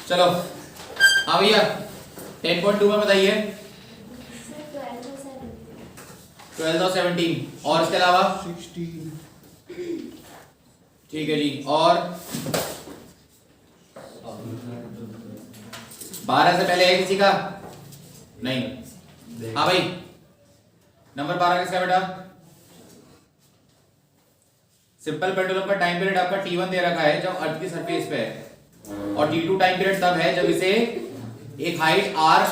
चलो हाँ भैया 10.2 में बताइए 12 और 17 और इसके अलावा 16। ठीक है जी और 12 से पहले है किसी का नहीं। हाँ भाई नंबर 12 किसका बेटा? सिंपल पेंडुलम का टाइम पीरियड आपका t1 दे रखा है जब अर्थ की सरफेस पे है और t2 टाइम पीरियड तब है जब इसे एक हाइट r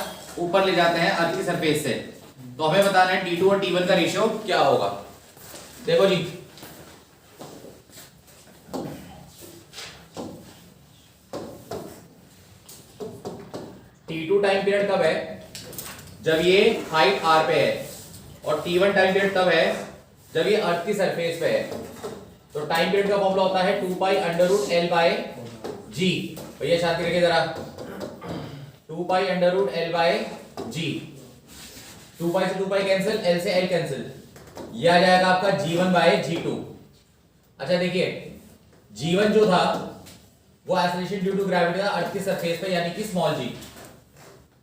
ऊपर ले जाते हैं अर्थ की सरफेस से। तो हमें बताना है t2 और t1 का रेशियो क्या होगा। देखो जी t2 टाइम पीरियड कब है जब ये हाइट r पे है और t1 टाइम पीरियड तब है जब ये अर्थ की सरफेस पे है। तो टाइम पीरियड का फॉर्मूला होता है 2 pi under root L by g. भैया शांति रखिए जरा 2 pi under root L by g. 2 pi से 2 पाई कैंसिल, एल से एल कैंसिल, ये आ जाएगा आपका g1 बाय g2। अच्छा देखिए g1 जो था वो एक्सेलरेशन ड्यू टू ग्रेविटी था अर्थ की सरफेस पे यानी कि स्मॉल g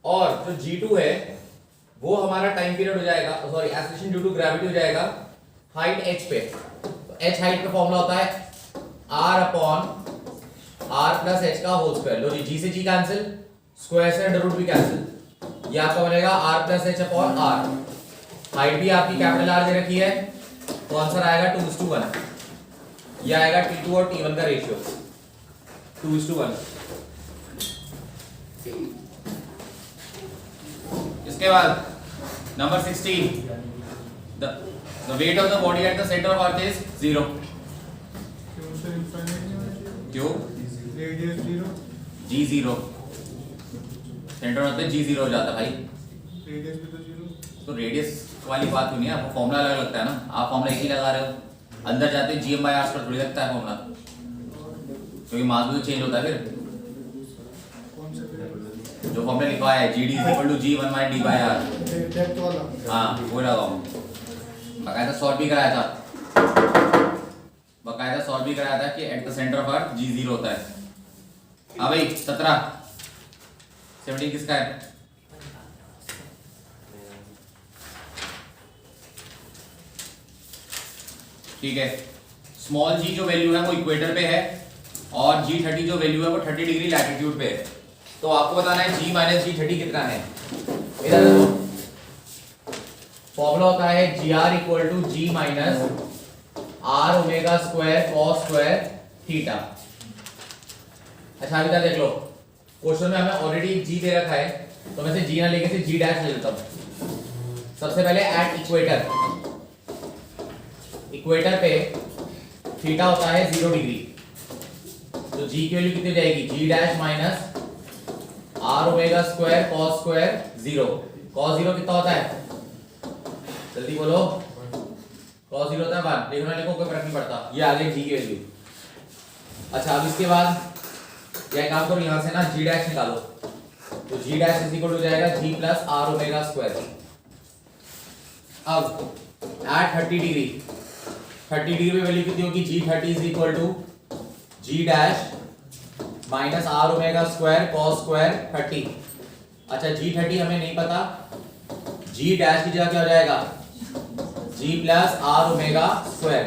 और जो g2 है वो हमारा टाइम पीरियड हो जाएगा sorry acceleration due to gravity हो जाएगा हाइट h पे। h हाइट का फॉर्मूला होता है r upon r plus h का होल स्क्वायर। लो जी g से g कैंसिल, स्क्वायर से अंडर रूट भी कैंसिल, ये आपका बनेगा r plus h upon r। Height भी आपकी कैपिटल R दे रखी है तो आंसर आएगा 2:1। ये आएगा t2 और t1 का रेशियो 2:1। इसके बाद number 16 the weight of the body at the center of earth is 0। क्यों? रेडियस 0। g0 सेंटर ऑफ पे g0 हो जाता भाई। रेडियस भी तो 0। तो रेडियस वाली बात हुई नहीं, आपको फॉर्मूला अलग लगता है ना, आप फॉर्मूला एक ही लगा रहे हो, अंदर जाते gm/r पर थोड़ी लगता है फॉर्मूला, क्योंकि मास भी तो चेंज होता है फिर। कौन सा फिर? जो फॉर्मूला लिखा है gd = g1/d/r, डेप्थ वाला। हाँ वो लगाओ। बकायदा सॉल्व भी कराया था कि at the centre of earth g0 होता है। हाँ भाई 17 किसका है? ठीक है स्मॉल g जो वैल्यू है वो इक्वेटर पे है और g30 जो वैल्यू है वो 30 डिग्री लैटिट्यूड पे है। तो आपको बताना है g माइनस g30 कितना है। इधर देखो फॉर्मूला होता है gr equal to g minus r omega square cos square theta. अच्छा अभी देख लो क्वेश्चन में हमें ऑलरेडी g दे रखा है तो मैं से g ना लेके से g डैश ले लेता हूं। सबसे पहले एट इक्वेटर पे थीटा होता है 0 डिग्री, तो g की वैल्यू कितनी हो जाएगी g dash minus r omega square cos square 0। Cos 0 कितना होता है जल्दी बोलो? cos 0 होता है 1, लिखो ना लिखो कोई फर्क नहीं पड़ता, ये आ गई g की वैल्यू। अच्छा अब इसके बाद यह काम करो यहां से ना g डैश निकालो, तो g डैश इज इक्वल हो जाएगा g plus r omega square. अब एट 30 डिग्री पे वैल्यू कितनी होगी g30 is equal to g dash minus r omega square cos square 30। अच्छा g30 हमें नहीं पता, g डैश की जगह क्या हो जाएगा g plus r omega square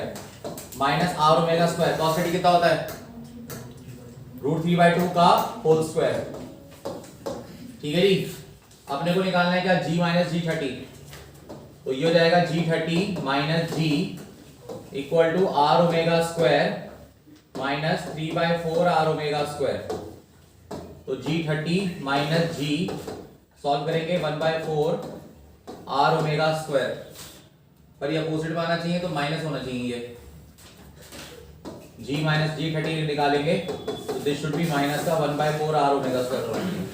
minus r omega square. cos 30 कितना होता है √3/2 का होल स्क्वायर। ठीक है जी अपने को निकालना है क्या g माइनस g30, तो ये हो जाएगा g30 minus g equal to r omega square minus 3/4 r omega square. तो g30 माइनस g सॉल्व करेंगे 1/4 r ओमेगा स्क्वायर, पर ये अपोजिट में आना चाहिए तो माइनस होना चाहिए। ये g माइनस g30 निकालेंगे तो दिस शुड बी माइनस का 1/4 r ओमेगा स्क्वायर होना चाहिए।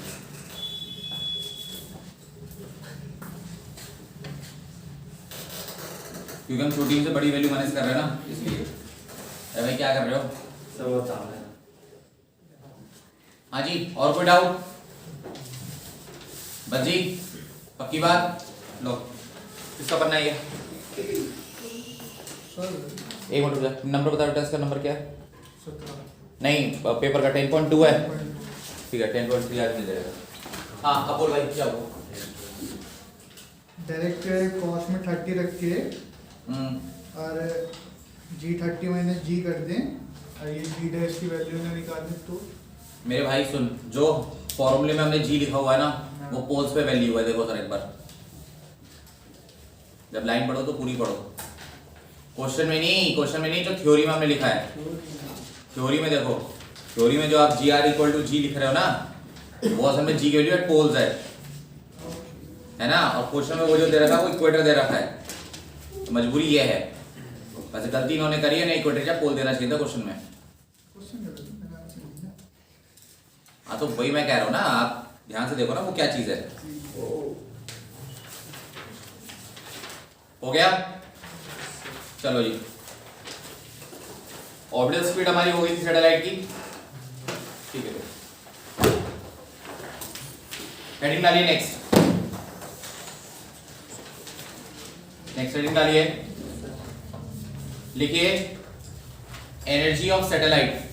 क्योंकि हम छोटी से बड़ी वैल्यू माइनस कर रहे हैं ना इसलिए। भाई क्या कर रहे हो? सब हाँ जी और कोई डाउट? बस जी पक्की बात लो किसका पढ़ना है ये? एक मिनट नंबर बता बेटा, इसका नंबर क्या है? 17। नहीं पेपर का 10.2 है, ठीक है 10.3 आज मिल जाएगा। हाँ अब बोल भाई क्या हो। डायरेक्ट कॉस्ट में 30 रख के और G30 माइनस G कर दें और ये G डैश की वैल्यू ना निकाल दें तो मेरे भाई सुन, जो फॉर्मूले में हमने जी लिखा हुआ है ना वो पोल्स पे वैल्यू है। देखो सर एक बार, जब लाइन पढ़ो तो पूरी पढ़ो, क्वेश्चन में नहीं जो थ्योरी में हमने लिखा है। थ्योरी में देखो, थ्योरी में जो आप जी आर इक्वल टू जी लिख रहे हो ना, वो असल में जी की वैल्यू एट पोल्स है ना, और क्वेश्चन में वो जो दे रखा है वो इक्वेटर दे रखा है। तो मजबूरी ये है, वैसे गलती इन्होंने करी है, नहीं इक्वेटर या पोल देना चाहिए था क्वेश्चन में। हाँ तो वही मैं कह रहा हूँ ना, आप ध्यान से देखो ना वो क्या चीज है। हो गया, चलो जी। ऑर्बिटल स्पीड हमारी हो गई थी सैटेलाइट की, ठीक है। हेडिंग डालिए नेक्स्ट, हेडिंग डालिए, लिखिए energy of satellite.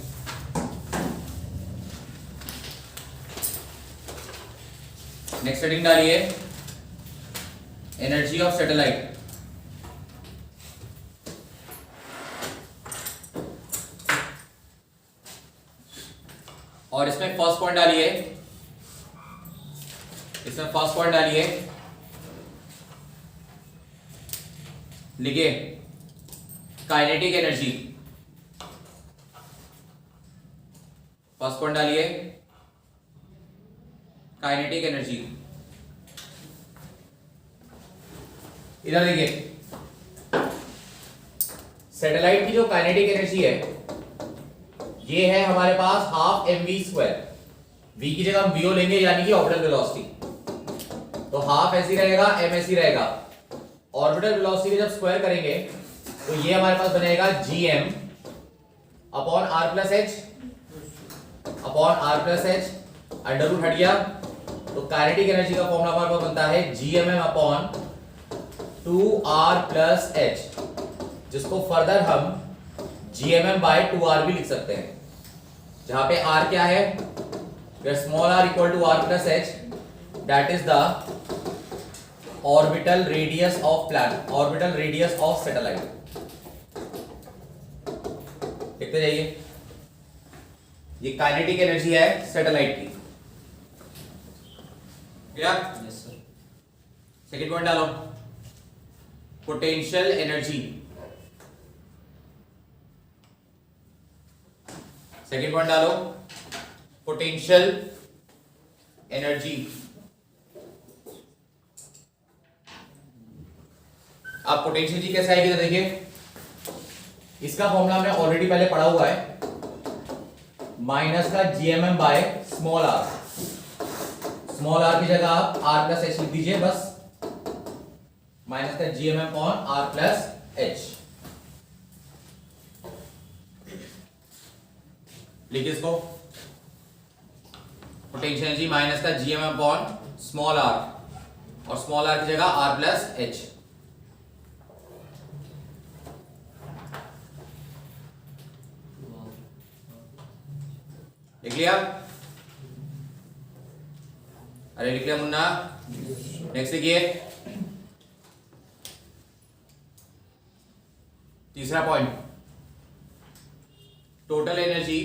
Next heading डालिए एनर्जी ऑफ सैटेलाइट। और इसमें फर्स्ट पॉइंट डालिए, लिखिए काइनेटिक एनर्जी। फर्स्ट पॉइंट डालिए काइनेटिक एनर्जी। इधर देखिए, सैटेलाइट की जो काइनेटिक एनर्जी है ये है हमारे पास हाफ mv²। v की जगह हम vo लेंगे यानी कि ऑर्बिटल वेलोसिटी, तो हाफ ऐसी रहेगा, m ऐसी रहेगा। ऑर्बिटल वेलोसिटी जब स्क्वायर करेंगे तो ये हमारे पास बनेगा gm upon r plus H under root हट गया। तो काइनेटिक एनर्जी का फॉर्मूला हमारे पास बनता है gmm upon 2r plus H, जिसको फर्दर हम gmm बाय 2r भी लिख सकते हैं, जहां पे r क्या है, small r equal to r plus H, that is the orbital radius of planet, orbital radius of satellite. देखते जाइए, ये काइनेटिक एनर्जी है सैटेलाइट की। क्या? Yes sir. सेकंड पॉइंट डालो, पोटेंशियल एनर्जी। सेकंड पॉइंट डालो, पोटेंशियल एनर्जी। आप potential जी कैसे आएगी तो देखिए, इसका फॉर्मूला हमने ऑलरेडी पहले पढ़ा हुआ है, माइनस का GMM by small R. Small R की जगह आप आर प्लस एच लिख दीजिए बस, माइनस का GMM on R plus H. लिखिए इसको, पोटेंशियल एनर्जी माइनस का जीएमएम अपॉन स्मॉल आर, और स्मॉल आर की जगह आर प्लस एच। लिख लिया? अरे लिख लिया मुन्ना? नेक्स्ट लिखिए, तीसरा point, total energy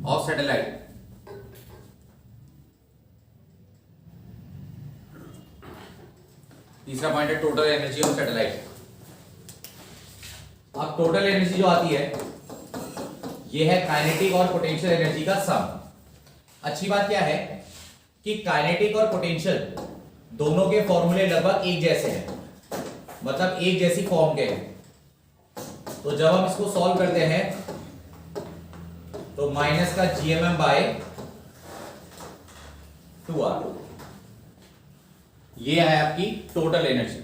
of satellite. तीसरा पॉइंट है टोटल एनर्जी ऑफ सैटेलाइट। अब टोटल एनर्जी जो आती है ये है काइनेटिक और पोटेंशियल एनर्जी का सम। अच्छी बात क्या है कि काइनेटिक और पोटेंशियल दोनों के फॉर्मूले लगभग एक जैसे हैं, मतलब एक जैसी फॉर्म के हैं। तो जब हम इसको सॉल्व करते हैं तो माइनस का जीएमएम बाय 2r, ये है आपकी टोटल एनर्जी।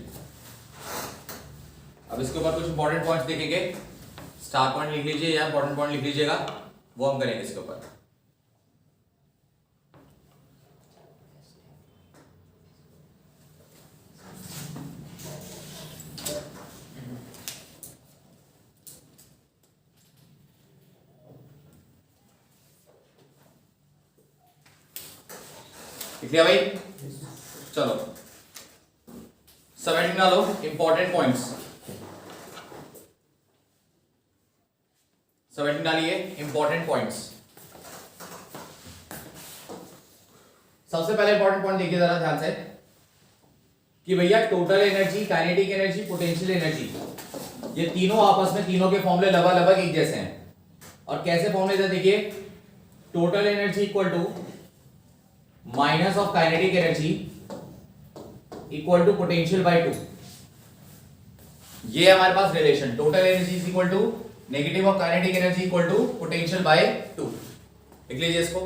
अब इसके ऊपर कुछ इंपॉर्टेंट पॉइंट्स देखेंगे, स्टार पॉइंट लिख लीजिए या इंपॉर्टेंट पॉइंट लिख लीजिएगा, वो हम करेंगे इसके ऊपर। लिख लिया भाई? चलो सबहेडिंग डालो, इंपॉर्टेंट पॉइंट्स। सबहेडिंग डालिए, इंपॉर्टेंट पॉइंट्स। सबसे पहले इंपॉर्टेंट पॉइंट देखिए जरा ध्यान से कि भैया total energy, kinetic energy, potential energy, ये तीनों आपस में, तीनों के फॉर्मूले लगभग एक जैसे हैं। और कैसे फॉर्मूले थे देखिए, total energy equal to minus of kinetic energy equal to potential by 2। ये हमारे पास relation, total energy is equal to negative of kinetic energy equal to potential by 2। लिख लीजिए इसको।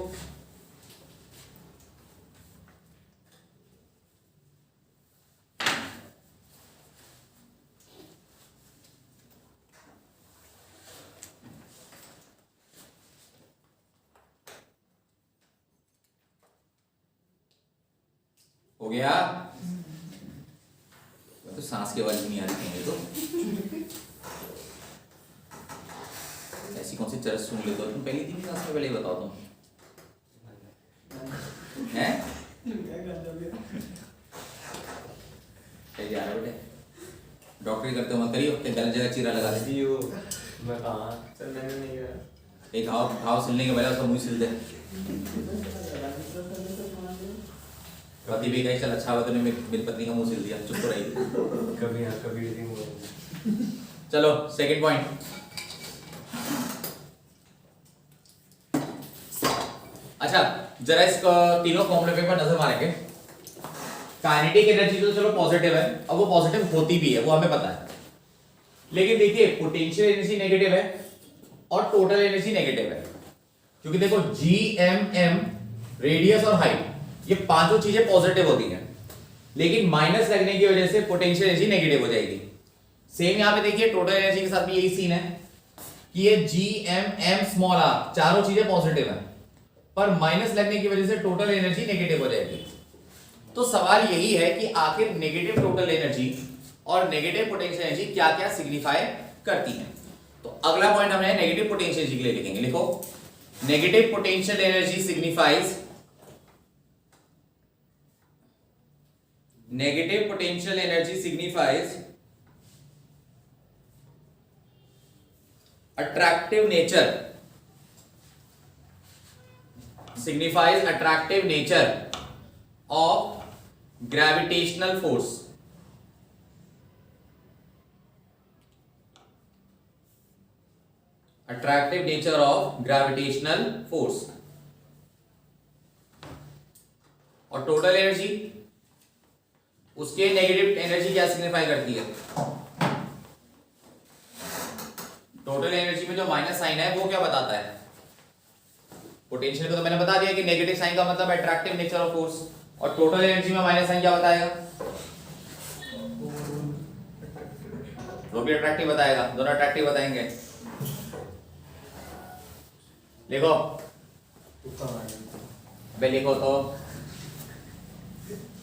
हो गया? तो सांस की आवाज नहीं आ रही है तो ऐसी कौन सी चरस सुन लेते हो तुम? पहली तीन क्लास में पहले ही बताओ तुम हैं? जा रहे बेटे, डॉक्टरी करते हो मत करियो, गलत जगह चीरा लगा देती हो। मैं कहाँ चलने नहीं गया। एक घाव सिलने के पहले उसका मुंह सिल दे। पति भी कहीं चल अच्छा हुआ तूने मेरी पत्नी का मुंह सिल दिया, चुप तो रही। कभी यहाँ कभी नहीं। चलो सेकंड पॉइंट। अच्छा जरा इस तीनों फॉर्मूले पे नजर मारेंगे। काइनेटिक एनर्जी तो चलो पॉजिटिव है, अब वो पॉजिटिव होती भी है, वो हमें पता है। लेकिन देखिए पोटेंशियल एनर्जी नेगेटिव है और टोटल एनर्जी नेगेटिव है, क्योंकि देखो GM रेडियस और हाइट, ये पांचों चीजें पॉजिटिव होती हैं, लेकिन माइनस लगने की वजह से पोटेंशियल एनर्जी नेगेटिव हो जाएगी। सेम यहां पे देखिए टोटल एनर्जी के साथ भी यही सीन है कि ये GM स्मॉल r चारों चीजें पॉजिटिव हैं, पर माइनस लगने की वजह से टोटल एनर्जी नेगेटिव हो जाएगी। तो सवाल यही है कि आखिर नेगेटिव टोटल एनर्जी और नेगेटिव पोटेंशियल एनर्जी क्या क्या सिग्निफाई करती हैं। तो अगला पॉइंट हमने नेगेटिव पोटेंशियल एनर्जी के लिए लिखेंगे। लिखो, negative potential energy signifies, negative potential energy signifies attractive nature, signifies attractive nature of gravitational force, attractive nature of gravitational force। और टोटल एनर्जी, उसके नेगेटिव एनर्जी क्या सिग्निफाई करती है? टोटल एनर्जी में जो माइनस साइन है वो क्या बताता है? पोटेंशियल को तो मैंने बता दिया कि नेगेटिव साइन का मतलब अट्रैक्टिव नेचर ऑफ फोर्स, और टोटल एनर्जी में माइनस साइन क्या बताएगा? वो भी अट्रैक्टिव बताएगा, दोनों अट्रैक्टिव बताएंगे। लिखो बे, लिखो तो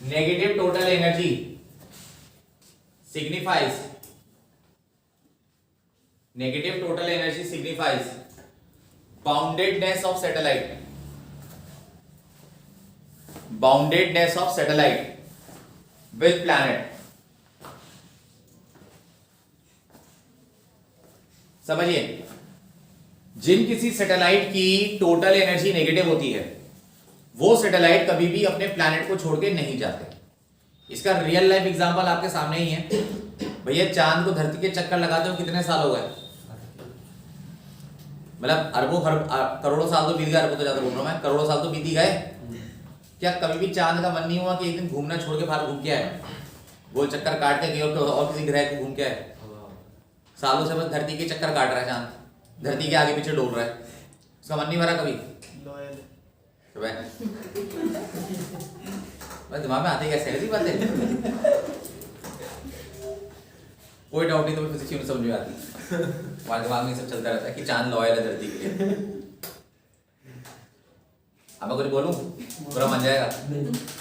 negative total energy signifies, negative total energy signifies boundedness of satellite, boundedness of satellite with planet। समझिए, जिन किसी सैटेलाइट की टोटल एनर्जी नेगेटिव होती है वो सैटेलाइट कभी भी अपने प्लैनेट को छोड़ के नहीं जाते। इसका रियल लाइफ एग्जांपल आपके सामने ही है। भैया चांद को धरती के चक्कर लगाते हो कितने साल हो गए? मतलब अरबों करोड़ों साल तो बीत गए, अरबों तो ज्यादा बोल रहा हूं मैं, करोड़ों साल तो बीत ही गए। क्या कभी भी चांद का मन नहीं हुआ कि एक दिन घूमना छोड़ के बाहर घूम के आए, गोल चक्कर काट के कहीं और किसी ग्रह को घूम के आए? सालों से बस धरती के चक्कर काट रहा है चांद, धरती के आगे पीछे डोल रहा है, उसका मन नहीं भरा कभी? दिमाग में आते कैसे ऐसी बातें? कोई डाउट नहीं, तो फिजिक्स में समझ में आती, हमारे दिमाग में सब चलता रहता है कि चांद लॉयल है धरती के लिए। अब मैं कुछ बोलूं पूरा मान जाएगा?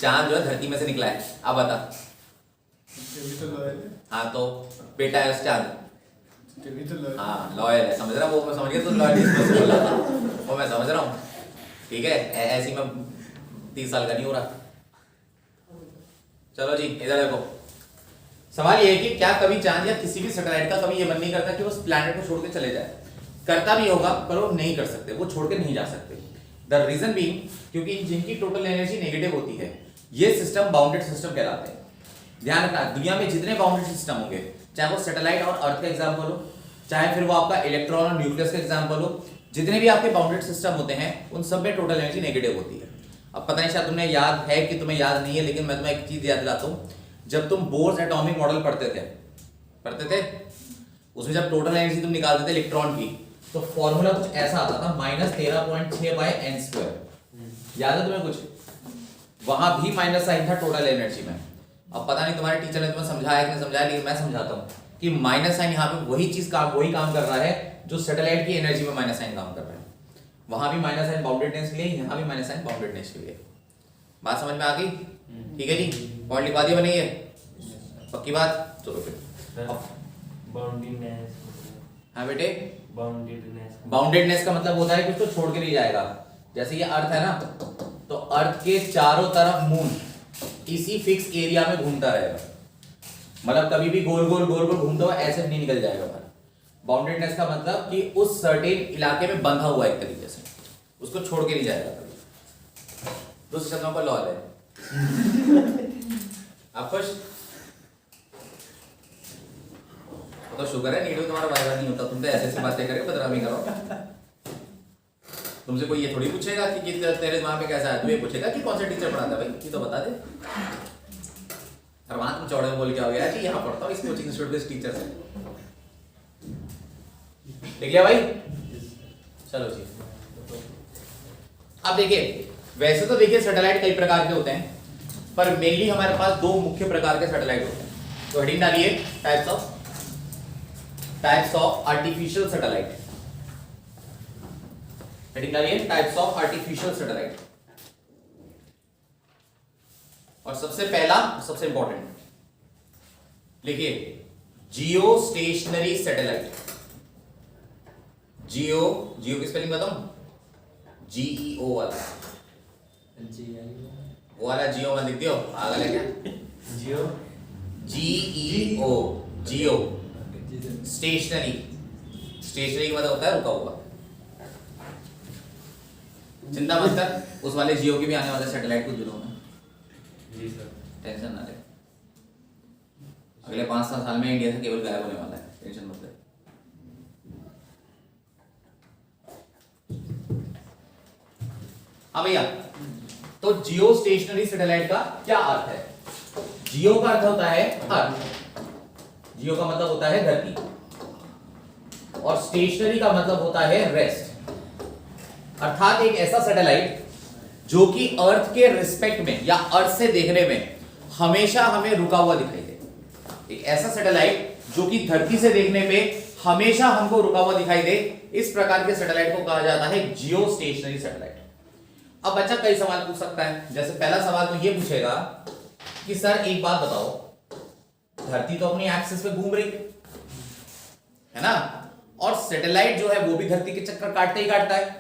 चांद जो है धरती में से निकला है, अब बता। हाँ तो बेटा है उस चांद, हाँ लॉयल है, समझ रहा? वो मैं समझ गया, तो लॉयल बोल रहा था वो मैं समझ रहा हूँ, ठीक है? ऐसी मैं 30 साल का नहीं हो रहा, चलो जी इधर देखो, सवाल ये है कि क्या कभी चांद या किसी भी सैटेलाइट का कभी ये मन नहीं करता कि वो उस प्लैनेट को छोड़ के चले जाए? करता भी होगा पर वो नहीं कर सकते, वो छोड़ के नहीं जा सकते। द रीजन बीइंग क्योंकि जिनकी टोटल एनर्जी नेगेटिव होती है, ये सिस्टम बाउंडेड सिस्टम कहलाते हैं। ध्यान रखना, दुनिया में जितने बाउंडेड सिस्टम होंगे, चाहे वो सैटेलाइट और अर्थ का एग्जांपल हो, चाहे फिर वो आपका इलेक्ट्रॉन और न्यूक्लियस का एग्जांपल हो, जितने भी आपके बाउंडेड सिस्टम होते हैं उन सब में टोटल एनर्जी नेगेटिव होती है। अब पता नहीं शायद तुम्हें याद है कि तुम्हें याद नहीं है, लेकिन मैं तुम्हें एक चीज याद दिलाता हूं। जब तुम बोर्स एटॉमिक मॉडल पढ़ते थे, उसमें जब टोटल एनर्जी तुम निकालते थे इलेक्ट्रॉन की, तो फॉर्मूला कुछ ऐसा आता था -13.6/n²। याद है तुम्हें कुछ? वहां भी माइनस साइन था टोटल एनर्जी में। अब पता नहीं तुम्हारे टीचर ने तुम्हें समझाया कि नहीं समझाया, लेकिन मैं समझाता हूं कि माइनस साइन यहाँ पे वही काम कर रहा है जो सैटेलाइट की एनर्जी में माइनस साइन काम कर रहा है। वहां भी माइनस साइन बाउंडेडनेस के लिए, यहाँ भी माइनस साइन बाउंडेडनेस के लिए। बात समझ में आ गई? ठीक है जी, पॉइंट लिखवा दिया बनी है, पक्की बात। चलो फिर बाउंडेडनेस। हाँ बेटे, बाउंडेडनेस बाउंडेडनेस का मतलब होता है कि उसको छोड़ के नहीं जाएगा। जैसे ये अर्थ है ना, तो अर्थ के चारों तरफ मून इसी फिक्स एरिया में घूमता रहेगा, मतलब कभी भी गोल गोल घूमता हुआ ऐसे नहीं निकल जाएगा बाहर। बाउंडेडनेस का मतलब कि उस सर्टेन इलाके में बंधा हुआ एक तरीके से, उसको छोड़ के नहीं जाएगा कभी। दूसरे शब्दों पर लॉ है। आप खुश? तो शुक्र है नीडो तुम्हारा वायदा नहीं होता, तुम तो ऐसे बातें करके बदनामी करो। तुमसे कोई ये थोड़ी पूछेगा कि तेरे दिमाग में कैसा है, तू ये पूछेगा कि कौन सा टीचर पढ़ाता है भाई, ये तो बता दे। और वहां तुम चौड़े में बोल के आओगे यार कि यहाँ पढ़ता हूँ इस कोचिंग इंस्टीट्यूट में इस टीचर से। देख लिया भाई? चलो जी, अब देखिए, वैसे तो देखिए सैटेलाइट कई प्रकार के होते हैं, पर मेनली हमारे पास दो मुख्य प्रकार के सैटेलाइट होते हैं। तो हेडिंग डालिए types of artificial satellite. Heading डालिए टाइप्स ऑफ आर्टिफिशियल सैटेलाइट। और सबसे पहला, सबसे इंपॉर्टेंट लिखिए, जियो स्टेशनरी सैटेलाइट। जियो की स्पेलिंग बताऊं? GEO वाला, वो वाला जियो में लिख दियो, आगे क्या? जियो GEO, जियो स्टेशनरी। स्टेशनरी का मतलब होता है रुका हुआ। चिंता मत कर, उस वाले जियो के भी आने वाले सैटेलाइट कुछ दिनों में। जी सर, टेंशन ना ले, अगले 5-7 साल में इंडिया से केबल गायब होने वाला है, टेंशन मत ले। हाँ भैया, तो जियो स्टेशनरी सैटेलाइट का क्या अर्थ है? जियो का अर्थ होता है अर्थ, जियो का मतलब होता है धरती, और स्टेशनरी का मतलब होता है रेस्ट। अर्थात एक ऐसा सैटेलाइट जो कि अर्थ के रिस्पेक्ट में या अर्थ से देखने में हमेशा हमें रुका हुआ दिखाई दे। एक ऐसा सैटेलाइट जो कि धरती से देखने पे हमेशा हमको रुका हुआ दिखाई दे, इस प्रकार के सैटेलाइट को कहा जाता है जियो स्टेशनरी सैटेलाइट। अब बच्चा कई सवाल पूछ सकता है, जैसे पहला सवाल तो ये पूछेगा कि सर एक बात बताओ, धरती तो अपनी एक्सिस पे घूम रही है ना, और सैटेलाइट जो है वो भी धरती के चक्कर काटते ही काटता है,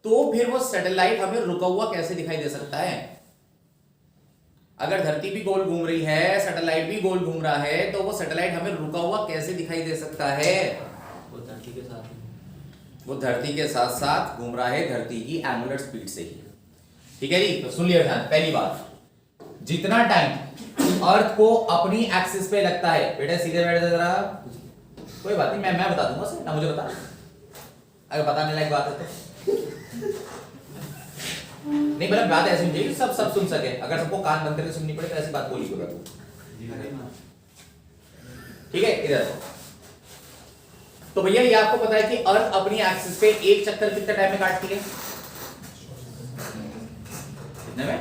तो फिर वो सैटेलाइट हमें रुका हुआ कैसे दिखाई दे सकता है? अगर धरती भी गोल घूम रही है, सैटेलाइट भी गोल घूम रहा है, तो वो सैटेलाइट हमें रुका हुआ कैसे दिखाई दे सकता है? वो धरती के साथ वो धरती के साथ साथ घूम रहा है, धरती की एंगुलर स्पीड से ही। ठीक है जी, तो सुन लिया ध्यान। पहली बात, जितना टाइम अर्थ को अपनी एक्सिस पे लगता है, बेटा सीधे बैठ जा जरा, कोई बात नहीं, मैं बता दूंगा सर, ना मुझे बता, अगर बताने लायक बात है तो नहीं, मतलब बात ऐसी होनी चाहिए सब सुन सके। अगर सबको कान बंद करके सुननी पड़े तो ऐसी बात बोली होगा। ठीक है, इधर तो भैया ये आपको पता है कि अर्थ अपनी एक्सिस पे एक चक्कर कितने टाइम में काटती है? कितने में?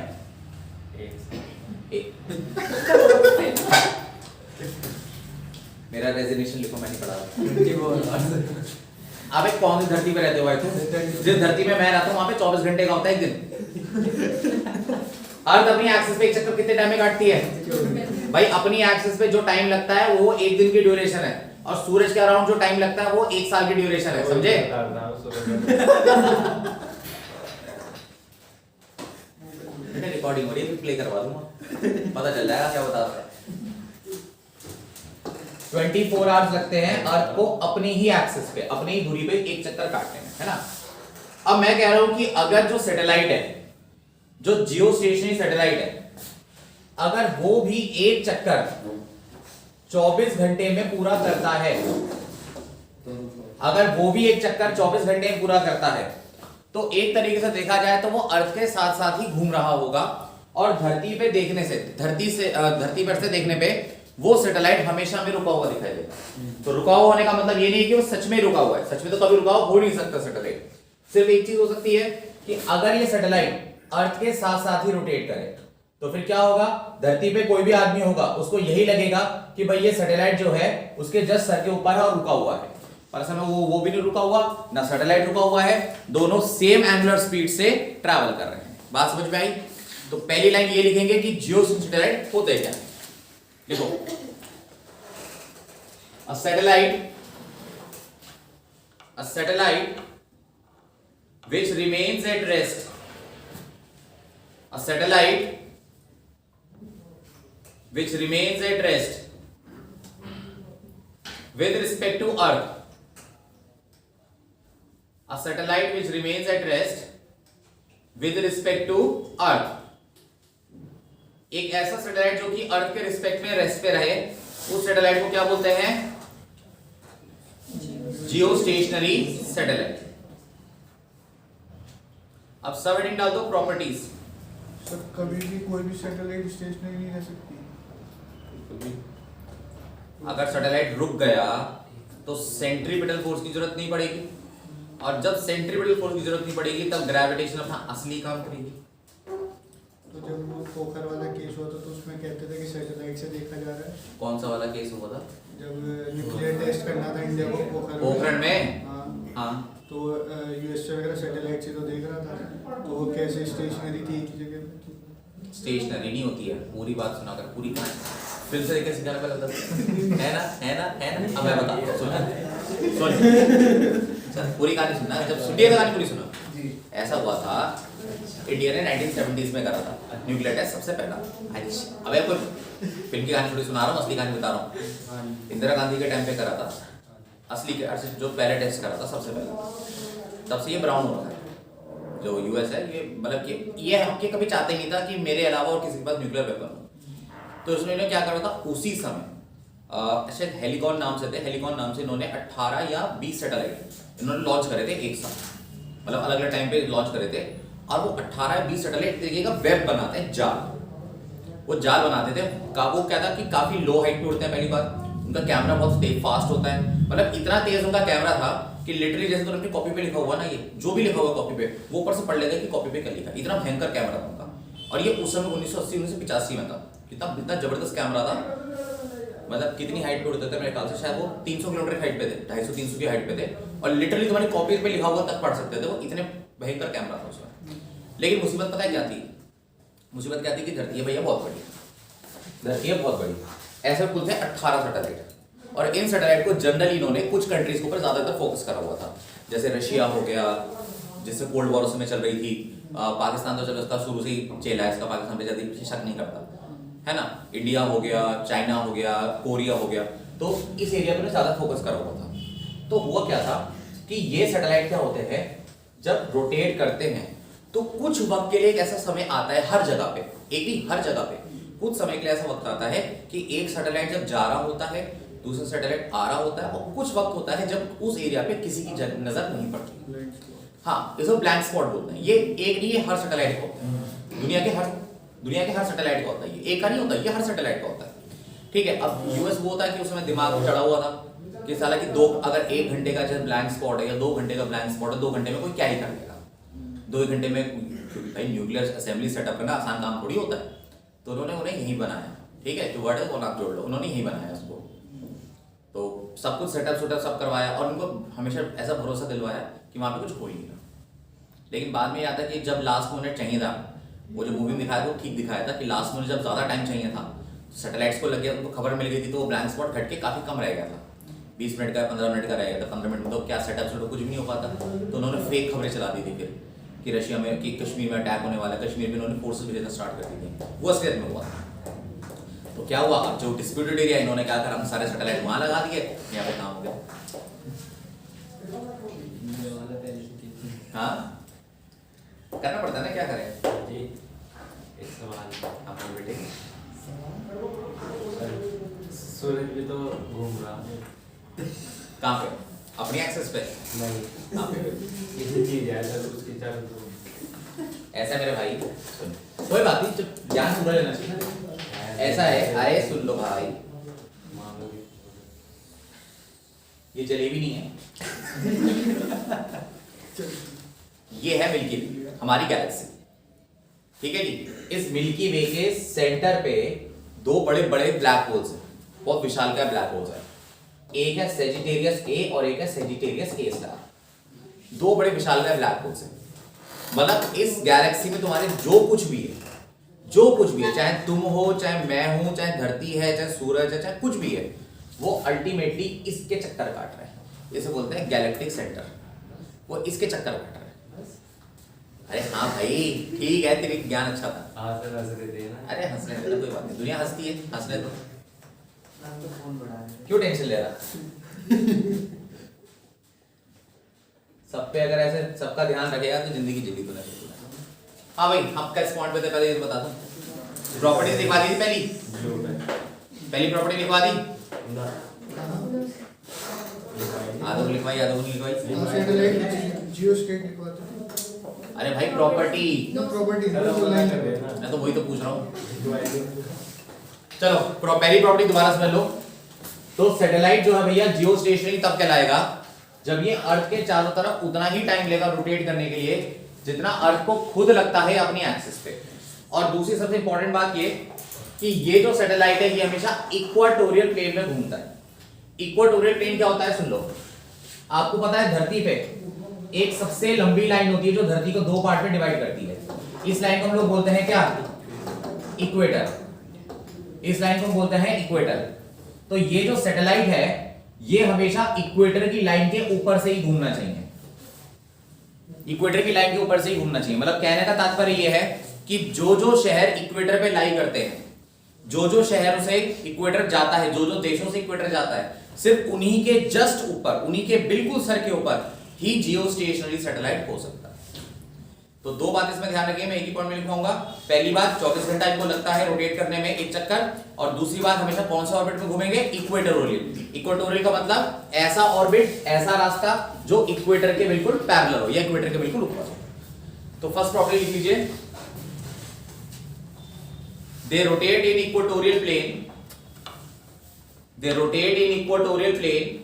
मेरा रेजिग्नेशन लिखो, मैं नहीं पढ़ा। आप एक कौन सी धरती पे रहते हो भाई तुम? जिस धरती में मैं रहता हूँ वहां पे 24 घंटे का होता है एक दिन। अर्थ अपनी एक्सिस पे एक चक्कर कितने टाइम में काटती है? भाई अपनी एक्सिस पे जो टाइम लगता है वो एक दिन की ड्यूरेशन है, और सूरज के अराउंड जो टाइम लगता है वो 1 साल की ड्यूरेशन है, समझे? बेटा रिकॉर्डिंग हो रही है, प्ले करवा दूंगा, पता चल जाएगा क्या बता रहा है। 24 आवर्स लगते हैं अर्थ को अपनी ही एक्सिस पे, अपनी ही दूरी पे एक चक्कर काटने में, है ना। अब मैं कह रहा हूं कि अगर जो सैटेलाइट है, जो जियो स्टेशनरी सैटेलाइट है, अगर वो भी एक चक्कर 24 घंटे में पूरा करता है, अगर वो भी एक चक्कर 24 घंटे में पूरा करता है, तो एक तरीके से देखा जाए तो वो अर्थ के साथ साथ ही घूम रहा होगा, और धरती पे देखने से, धरती पर से देखने पे वो सैटेलाइट हमेशा में रुका हुआ दिखाई देगा। तो रुका हुआ होने का मतलब ये नहीं कि वो सच में रुका हुआ है, सच में तो कभी रुका हो नहीं सकता सैटेलाइट। सिर्फ एक चीज हो सकती है कि अगर ये सैटेलाइट अर्थ के साथ साथ ही रोटेट करे, तो फिर क्या होगा, धरती पे कोई भी आदमी होगा उसको यही लगेगा कि भाई ये सैटेलाइट जो है उसके जस्ट सर के ऊपर है और रुका हुआ है, पर असल में वो भी नहीं रुका हुआ, ना सैटेलाइट रुका हुआ है, दोनों सेम एंगुलर स्पीड से ट्रैवल कर रहे हैं। बात समझ में आई? तो पहली लाइन ये लिखेंगे कि जियो सैटेलाइट होते क्या है। देखो, a satellite which remains at rest, a satellite which remains at rest with respect to earth, a satellite which remains at rest with respect to earth, एक ऐसा सैटेलाइट जो कि अर्थ के रिस्पेक्ट में रेस्ट पे रहे, उस सैटेलाइट को क्या बोलते हैं? जियो स्टेशनरी सैटेलाइट। अब सब हेडिंग डाल दो प्रॉपर्टीज। सर कभी भी कोई भी सैटेलाइट स्टेशनरी नहीं रह सकती। अगर सैटेलाइट रुक गया तो सेंट्रीपिटल फोर्स की जरूरत नहीं पड़ेगी, और जब सेंट्रीपिटल फोर्स की जरूरत नहीं पड़ेगी तब ग्रेविटेशन अपना असली काम करेगी। तो जब वो पोखर वाला केस हुआ था तो उसमें कहते थे कि सैटेलाइट से देखा जा रहा है। कौन सा वाला केस हुआ था? जब न्यूक्लियर टेस्ट करना था इंडिया को पोखरण में। हाँ हाँ, तो यूएस वगैरह सैटेलाइट से तो देख रहा था, तो वो कैसे स्टेशनरी थी एक ही जगह पे? स्टेशनरी नहीं होती है, पूरी बात सुना कर, पूरी कहानी फिर से कैसे जाना पहले बता। है ना, है ना, है ना। अब मैं बता, सुन पूरी कहानी सुनना, जब सुनिए कहानी पूरी सुनो। ऐसा हुआ था, इंडिया ने 1970s में करा था न्यूक्लियर टेस्ट सबसे पहला। अब कोई फिल्म की कहानी थोड़ी सुना रहा हूँ, असली कहानी बता रहा हूँ। इंदिरा गांधी के टाइम पे करा था असली जो पहले टेस्ट करा था सबसे पहला। तब से ये ब्राउन हो रहा है जो यूएस है, ये मतलब कि ये हमके कभी चाहते नहीं था कि मेरे अलावा और किसी के पास न्यूक्लियर वेपन हो। तो इसने क्या करा था उसी समय, शायद हेलिकॉन नाम से थे, हेलिकॉन नाम से इन्होंने 18 या 20 सैटेलाइट इन्होंने लॉन्च करे थे एक साथ, मतलब अलग अलग टाइम पे लॉन्च करे थे। और वो 18 या 20 सैटेलाइट तरीके का वेब बनाते हैं, जाल, वो जाल बनाते थे। वो क्या था कि काफी लो हाइट पे उड़ते हैं, पहली बात उनका कैमरा बहुत फास्ट होता है, मतलब इतना तेज उनका कैमरा था कि लिटरली जैसे तो उनकी कॉपी पे लिखा हुआ ना, ये जो भी लिखा हुआ कॉपी पे वो ऊपर से पढ़ लेते कि कॉपी पे क्या लिखा, इतना भयंकर कैमरा था उनका। और ये उस समय 1980-1985 में था, इतना जबरदस्त कैमरा था, मतलब कितनी हाइट पे उड़ते थे मेरे ख्याल से शायद वो 300 किलोमीटर की हाइट पे थे, 250-300 की हाइट पे थे, और लिटरली तुम्हारी कॉपी पे लिखा हुआ तक पढ़ सकते थे, वो इतने भयंकर कैमरा था उसमें। लेकिन मुसीबत पता है क्या थी? मुसीबत क्या थी कि धरती है भैया बहुत बड़ी, धरती है बहुत बड़ी, ऐसे कुल थे 18 सैटेलाइट, और इन सैटेलाइट को जनरली इन्होंने कुछ कंट्रीज के ऊपर ज्यादातर फोकस करा हुआ था, जैसे रशिया हो गया, जिससे कोल्ड वॉर उसमें चल रही थी, पाकिस्तान तो चलो इसका शुरू से ही चेला है, इसका पाकिस्तान पे ज्यादा शक नहीं करता है ना, इंडिया हो गया, चाइना हो गया, कोरिया हो गया, तो इस एरिया पे ज्यादा फोकस करा हुआ था। तो हुआ क्या था कि ये सैटेलाइट क्या होते हैं, जब रोटेट करते हैं तो कुछ वक्त के लिए एक ऐसा समय आता है हर जगह पे, एक ही हर जगह पे कुछ समय के लिए ऐसा वक्त आता है कि एक सैटेलाइट जब जा रहा होता है, दूसरा सैटेलाइट आ रहा होता है, और कुछ वक्त होता है जब उस एरिया पे किसी की नजर नहीं पड़ती। हाँ, इसको ब्लैंक स्पॉट बोलते हैं। ये एक नहीं है, हर सैटेलाइट को, दुनिया के हर सैटेलाइट का होता है, ये एक का नहीं होता, ये हर सैटेलाइट का होता है। ठीक है, अब यूएस वो होता है कि उसमें दिमाग चढ़ा हुआ था कि साला कि अगर 1 घंटे का जब ब्लैंक स्पॉट है या 2 घंटे का ब्लैंक स्पॉट है, 2 घंटे में कोई क्या ही कर लेगा, 2 घंटे में भाई न्यूक्लियर असेंबली सेटअप करना आसान काम थोड़ी होता है। तो उन्होंने उन्हें यही बनाया, ठीक है, जो वर्ड है वो आप जोड़ लो, उन्होंने यही बनाया उसको। तो सब कुछ सेटअप सब करवाया, और उनको हमेशा ऐसा भरोसा दिलवाया कि वहां पे कुछ हो ही नहीं रहा। लेकिन बाद में आता है कि जब लास्ट मिनट चाहिए था, वो जो मूवी में दिखाया वो ठीक दिखाया था कि लास्ट मिनट जब ज्यादा टाइम चाहिए था, सैटेलाइट्स को लग गया, उनको खबर मिल गई थी, तो वो ब्लैंक स्पॉट घट के काफी कम रह गया था, 20 मिनट का 15 मिनट का रह गया था। 15 मिनट में तो क्या सेटअप कुछ भी नहीं हो पाता, तो उन्होंने फेक खबरें चला दी थी फिर कि रशिया में कि कश्मीर में अटैक होने वाला है, कश्मीर में इन्होंने फोर्सेस भेजना स्टार्ट कर दी थी, वो असलियत में हुआ। तो क्या हुआ, अब जो डिस्प्यूटेड एरिया इन्होंने क्या करा, हम सारे सैटेलाइट वहां लगा दिए, यहाँ पे काम हो गया। हाँ करना पड़ता है ना, क्या करें। जी एक सवाल। आप बोल बेटे। सूरज भी तो घूम रहा है। कहाँ पे, अपनी एक्सेस पे। नहीं कहाँ पे, किसी चीज है तो उसकी चारों तरफ। ऐसा मेरे भाई सुन, कोई बात नहीं, जब ज्ञान पूरा लेना चाहिए ना। ऐसा है, अरे सुन लो भाई, मांगोगे ये जलेबी नहीं है, ये है मिल्की वे, हमारी गैलेक्सी, ठीक है जी। इस मिल्की वे के सेंटर पे दो बड़े बड़े ब्लैक होल्स हैं, बहुत विशाल का ब्लैक होल्स है। एक है सेजिटेरियस ए और एक है सेजिटेरियस ए स्टार, दो बड़े विशाल का ब्लैक होल्स हैं। मतलब इस गैलेक्सी में तुम्हारे जो कुछ भी है, जो कुछ भी है, चाहे तुम हो, चाहे मैं हूं, चाहे धरती है, चाहे सूरज है, चाहे कुछ भी है, वो अल्टीमेटली इसके चक्कर काट रहे हैं। इसे बोलते हैं गैलेक्टिक सेंटर, वो इसके चक्कर काट रहे हैं। अरे हाँ भाई ठीक है, तेरे ज्ञान अच्छा था। हाँ सर हंस रहे थे ना। अरे हंसने दे, कोई बात नहीं, दुनिया हंसती है, हंसने दो, तो फोन बढ़ा है। क्यों टेंशन ले रहा। सब पे अगर ऐसे सबका ध्यान रखेगा तो जिंदगी जिंदगी तो नहीं। हाँ भाई, हम किस पॉइंट पे थे पहले ये बता दो। प्रॉपर्टी दिखवा दी थी पहली प्रॉपर्टी लिखवा दी, आदो लिखवाई, आदो नहीं लिखवाई। सैटेलाइट जियो स्टेट लिखवाते हैं। अरे भाई प्रॉपर्टी, प्रॉपर्टी मैं तो वही तो पूछ रहा हूँ। चलो पहली प्रॉपर्टी दोबारा समझ लो। तो सैटेलाइट जो है भैया जियो स्टेशनरी तब कहलाएगा जब ये अर्थ के चारों तरफ उतना ही टाइम लेगा रोटेट करने के लिए जितना अर्थ को खुद लगता है अपनी एक्सिस पे। और दूसरी सबसे इंपॉर्टेंट बात ये कि ये जो सैटेलाइट है ये हमेशा इक्वाटोरियल प्लेन में घूमता है। इक्वाटोरियल प्लेन क्या होता है सुन लो। आपको पता है धरती पे एक सबसे लंबी लाइन होती है जो धरती को दो पार्ट में डिवाइड करती है। इस लाइन को हम लोग बोलते हैं क्या, इक्वेटर। इस लाइन को हम बोलते हैं इक्वेटर। तो ये जो सैटेलाइट है ये हमेशा इक्वेटर की लाइन के ऊपर से ही घूमना चाहिए। इक्वेटर की लाइन के ऊपर से ही घूमना चाहिए। मतलब कहने का तात्पर्य ये है कि जो जो शहर इक्वेटर पे लाई करते हैं, जो जो शहरों से इक्वेटर जाता है, जो जो देशों से इक्वेटर जाता है, सिर्फ उन्हीं के जस्ट ऊपर, उन्हीं के बिल्कुल सर के ऊपर ही जियो स्टेशनरी सैटेलाइट हो सकता है। तो दो बात इसमें ध्यान रखिए, मैं एक ही पॉइंट में लिखवाऊंगा। पहली बात 24 घंटा इनको लगता है रोटेट करने में एक चक्कर, और दूसरी बात हमेशा कौन से ऑर्बिट में घूमेंगे, इक्वेटोरियल। इक्वेटोरियल का मतलब ऐसा ऑर्बिट, ऐसा रास्ता जो इक्वेटर के बिल्कुल पैरेलल हो या इक्वेटर के बिल्कुल ऊपर हो। तो फर्स्ट प्रॉपर्टी लिख लीजिए, they rotate in equatorial plane, they rotate in equatorial plane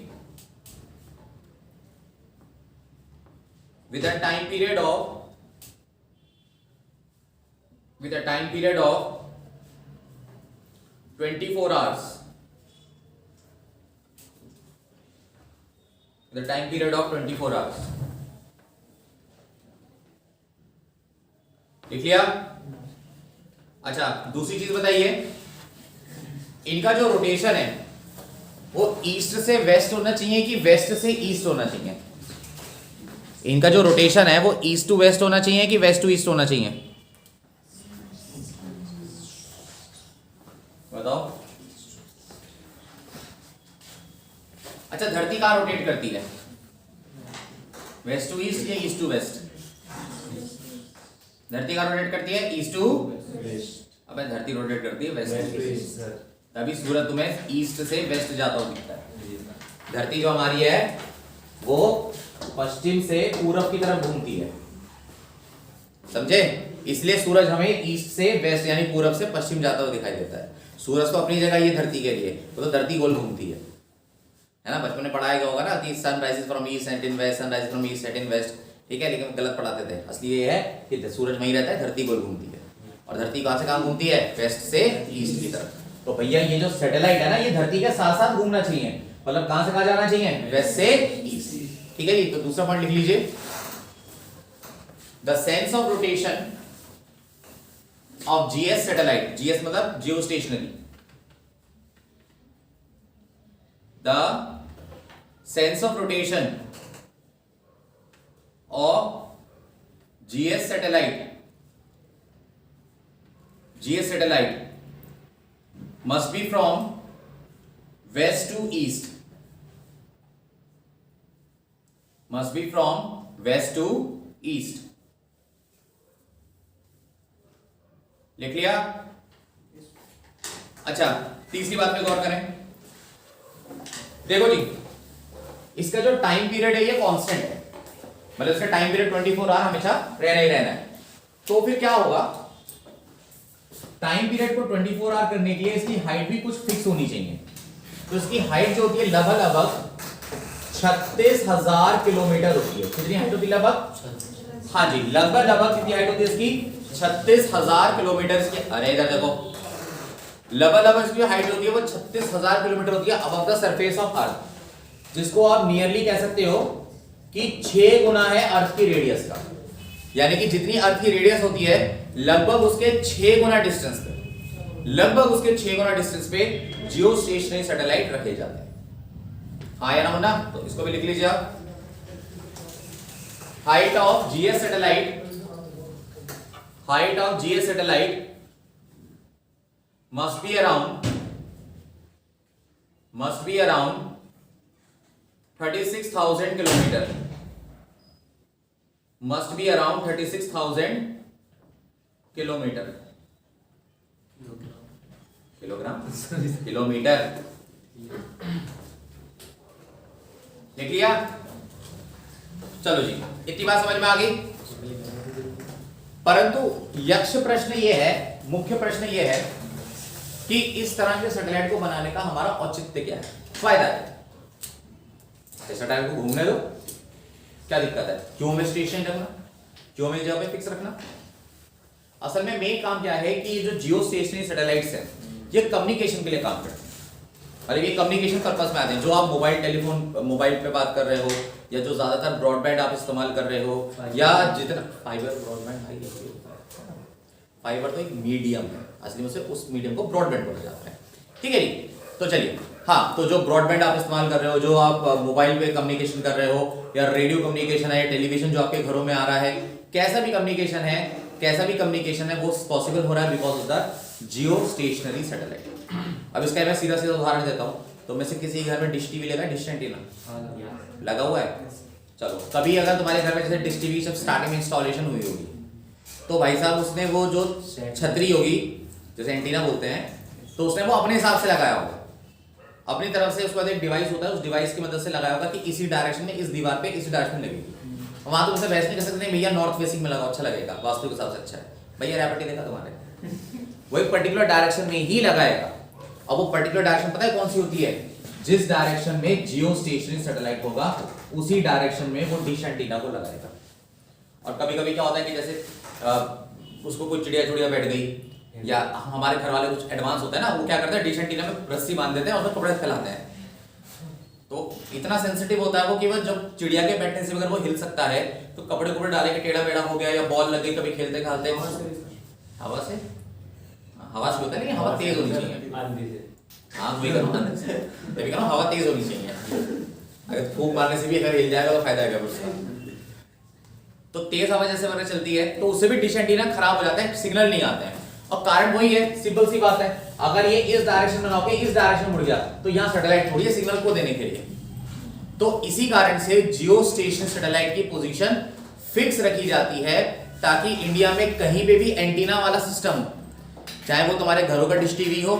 with a time period of 24 hours, with a time period of 24 hours। लिख लिया। अच्छा दूसरी चीज बताइए, इनका जो रोटेशन है वो ईस्ट से वेस्ट होना चाहिए कि वेस्ट से ईस्ट होना चाहिए? इनका जो रोटेशन है वो ईस्ट टू वेस्ट होना चाहिए कि वेस्ट टू ईस्ट होना चाहिए? बताओ। अच्छा धरती कहाँ रोटेट करती है, वेस्ट टू ईस्ट या ईस्ट टू वेस्ट? धरती कहाँ रोटेट करती है, ईस्ट टू वेस्ट। अबे धरती रोटेट करती है वेस्ट टू ईस्ट, तभी सूरज तुम्हें ईस्ट से वेस्ट जाता हुआ दिखता है। धरती जो हमारी है वो पश्चिम से पूरब की तरफ घूमती है, समझे? इसलिए सूरज हमें ईस्ट से वेस्ट यानी पूरब से पश्चिम जाता हुआ दिखाई देता है। सूरज तो अपनी जगह ये धरती के लिए, वो तो धरती गोल घूमती है ना। बचपन में पढ़ाया गया होगा ना कि sun rises from east set in west, sun rises from east set in west, ठीक है, लेकिन गलत पढ़ाते थे। असली ये है कि सूरज वहीं रहता है, धरती गोल घूमती है। और धरती कहाँ से कहाँ घूमती है, वेस्ट से ईस्ट की तरफ। तो भैया ये जो सैटेलाइट है ना ये धरती के साथ साथ घूमना चाहिए, मतलब कहां से कहां जाना चाहिए, वेस्ट से ईस्ट। ठीक है जी। तो दूसरा पॉइंट लिख लीजिए, the sense of rotation of GS satellite, GS मतलब geostationary, the sense of rotation of GS satellite must be from west to east. Must be from west to east. लिख लिया? अच्छा, तीसरी बात पे गौर करें। देखो जी, इसका जो टाइम पीरियड है ये कांस्टेंट है, मतलब इसका टाइम पीरियड 24 आवर हमेशा रहना ही रहना है। तो फिर क्या होगा, टाइम पीरियड को 24 आवर करने के लिए इसकी हाइट भी कुछ फिक्स होनी चाहिए। तो इसकी हाइट जो होती है लगभग 36,000 किलोमीटर होती है। कितनी हाइट होती है लगभग? हाँ जी, लगभग कितनी हाइट होती है इसकी? 36,000 किलोमीटर इसकी। अरे इधर देखो, लगभग इसकी हाइट होती है वो 36,000 किलोमीटर होती है above the surface of earth, जिसको आप नियरली कह सकते हो कि 6 गुना है अर्थ की रेडियस का। यानी कि जितनी अर्थ की रेडियस होती है लगभग उसके 6 गुना डिस्टेंस पे, लगभग उसके 6 गुना डिस्टेंस पे जियो स्टेशनरी सैटेलाइट रखे जाते हैं। हाँ या ना मुन्ना? तो इसको भी लिख लीजिए आप। Height of GS satellite, height of GS satellite must be around 36,000 kilometer, must be around 36,000 kilometer, kilogram, kilometre. लिख लिया? चलो जी, इतनी बात समझ में आ गई। परंतु यक्ष प्रश्न ये है, मुख्य प्रश्न ये है कि इस तरह के सैटेलाइट को बनाने का हमारा औचित्य क्या है, फायदा है? सैटेलाइट को घूमने दो, क्या दिक्कत है? क्यों में स्टेशन रखना, क्यों में जगह पे फिक्स रखना? असल में मेन काम क्या है कि ये जो जियो स्टेशनरी सैटेलाइट्स हैं ये कम्युनिकेशन के लिए काम करते हैं। अरे ये कम्युनिकेशन पर्पस में आते हैं। जो आप मोबाइल टेलीफोन, मोबाइल पे बात कर रहे हो, या जो ज्यादातर ब्रॉडबैंड आप इस्तेमाल कर रहे हो, या जितना फाइबर ब्रॉडबैंड, फाइबर तो एक मीडियम है, असली में से उस मीडियम को ब्रॉडबैंड बोला जाता है। ठीक है जी, तो चलिए, हाँ, तो जो ब्रॉडबैंड आप इस्तेमाल कर रहे हो, जो आप मोबाइल पे कम्युनिकेशन कर रहे हो, या रेडियो कम्युनिकेशन है, टेलीविजन जो आपके घरों में आ रहा है, कैसा भी कम्युनिकेशन है, वो पॉसिबल हो रहा है because of the Jio stationery satellite. अब इसका मैं सीधा उदाहरण देता हूँ। तो में से किसी घर में डिश टीवी लगा, डिश एंटीना लगा हुआ है। चलो, कभी अगर तुम्हारे घर में जैसे डिश टीवी जब स्टार्टिंग में इंस्टॉलेशन हुई होगी, तो भाई साहब उसने वो जो छतरी होगी, जैसे एंटीना बोलते हैं, तो उसने वो अपने हिसाब से लगाया होगा, अपनी तरफ से। उसके बाद एक डिवाइस होता है, उस डिवाइस की मदद से लगाया होगा कि इसी डायरेक्शन में, इस दीवार पे इस डायरेक्शन में लगेगी। वहां तो उसे बहस नहीं कर सकते, भैया नॉर्थ फेसिंग में लगाओ, अच्छा लगेगा, वास्तु के हिसाब से अच्छा है। भैया रैपटी देखा तुम्हारे, वो एक पर्टिकुलर डायरेक्शन में ही लगाएगा। अब वो पर्टिकुलर डायरेक्शन पता है कौन सी होती है? जिस डायरेक्शन में जियो स्टेशनरी सैटेलाइट होगा उसी डायरेक्शन में वो डिश एंटीना को लगाएगा। और कभी कभी क्या होता है कि जैसे उसको कोई चिड़िया बैठ गई, या हमारे घर वाले कुछ एडवांस होता है ना, वो क्या करते हैं, डिश एंटीना में रस्सी बांध देते हैं और उसमें कपड़े फैलाते हैं। तो इतना सेंसिटिव होता है वो कि वो जब चिड़िया के बैठने से अगर वो हिल सकता है, तो कपड़े डाले के टेढ़ा बेड़ा हो गया, या बॉल लगे कभी खेलते खालते, हवा से होता नहीं, हवा तेज होनी चाहिए। हाँ, वही करो, हवा तेज होनी चाहिए। अगर फूंक मारने से भी अगर हिल जाएगा तो फायदा है क्या उसका? तो तेज हवा जैसे अगर चलती है तो उससे भी डिश एंटीना खराब हो जाता है, सिग्नल नहीं आते हैं। और कारण वही है, सिंपल सी बात है, अगर ये इस डायरेक्शन में ना होके इस डायरेक्शन में मुड़ गया तो यहाँ सैटेलाइट थोड़ी है सिग्नल को देने के लिए। तो इसी कारण से जियो स्टेशन सैटेलाइट की पोजीशन फिक्स रखी जाती है, ताकि इंडिया में कहीं पे भी एंटीना वाला सिस्टम, चाहे वो तुम्हारे घरों का डिश टीवी हो,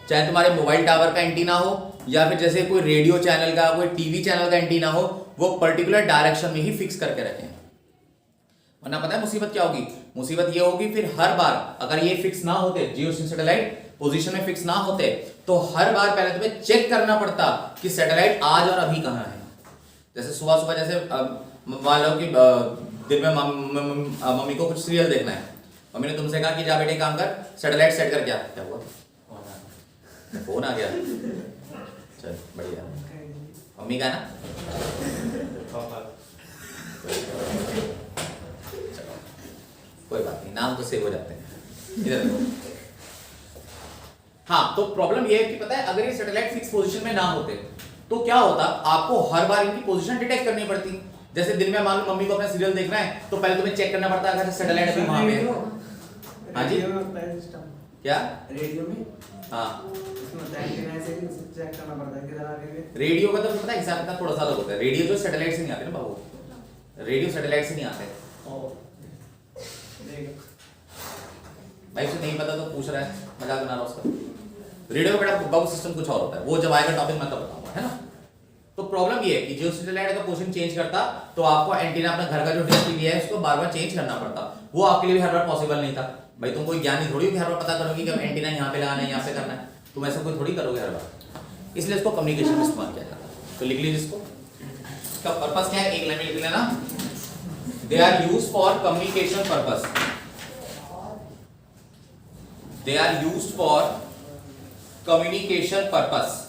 चाहे तुम्हारे मोबाइल टावर का एंटीना हो, या फिर जैसे कोई रेडियो चैनल का, कोई टीवी चैनल का एंटीना हो, वो पर्टिकुलर डायरेक्शन में ही फिक्स करके रखें। वरना पता है मुसीबत क्या होगी? मुसीबत ये होगी फिर हर बार अगर ये फिक्स ना होते, जियो सैटेलाइट पोजीशन में फिक्स ना होते, तो हर बार पहले तुम्हें चेक करना पड़ता कि सैटेलाइट आज और अभी कहाँ है। जैसे सुबह जैसे मान लो कि दिन में मम्मी को कुछ सीरियल देखना है, मम्मी ने तुमसे कहा कि जा बेटे काम कर, सैटेलाइट सेट कर, क्या हुआ? फोन आ गया। चल बढ़िया, मम्मी का ना, कोई बात नहीं, नाम तो सेव हो जाते हैं। इधर देखो, हाँ, तो प्रॉब्लम ये है कि पता है अगर ये सैटेलाइट फिक्स पोजीशन में ना होते तो क्या होता, आपको हर बार इनकी पोजीशन डिटेक्ट करनी पड़ती। जैसे दिन में मान लो मम्मी को अपना सीरियल देखना है तो पहले तुम्हें चेक करना पड़ता है अगर सैटेलाइट अभी वहां पे है। हाँ जी रेडियो में होता है सिस्टम, क्या रेडियो में हाँ उसमें होता है एंटीना से भी उसे चेक करना पड़ता है किधर आ रही है। रेडियो का तो पता है हिसाब किताब थोड़ा सा अलग होता है। रेडियो जो सैटेलाइट से नहीं आते ना बाबू, रेडियो सैटेलाइट से नहीं आते देख भाई उसे नहीं पता तो पूछ रहा है, मजाक बना रहा उसका। रेडियो का बेटा बाबू सिस्टम कुछ और होता है, वो जब आएगा टॉपिक मैं तब बताऊंगा, है ना। तो प्रॉब्लम ये है कि जियो सैटेलाइट का पोजीशन चेंज करता तो आपको एंटीना अपना घर का जो डिश टीवी है उसको बार बार चेंज करना पड़ता, वो आपके लिए भी हर बार पॉसिबल नहीं था। भाई तुम कोई ज्ञानी थोड़ी हो कि हर बार पता करोगे कि अब एंटीना यहाँ पे लगाना है यहाँ पे करना है, तुम ऐसा कोई थोड़ी करोगे हर बार। इसलिए इसको कम्युनिकेशन में इस्तेमाल किया जाता है। तो लिख लीजिए इसको, इसका पर्पस क्या है, एक लाइन में लिख लेना, they are use for communication purpose, they are use for communication purpose,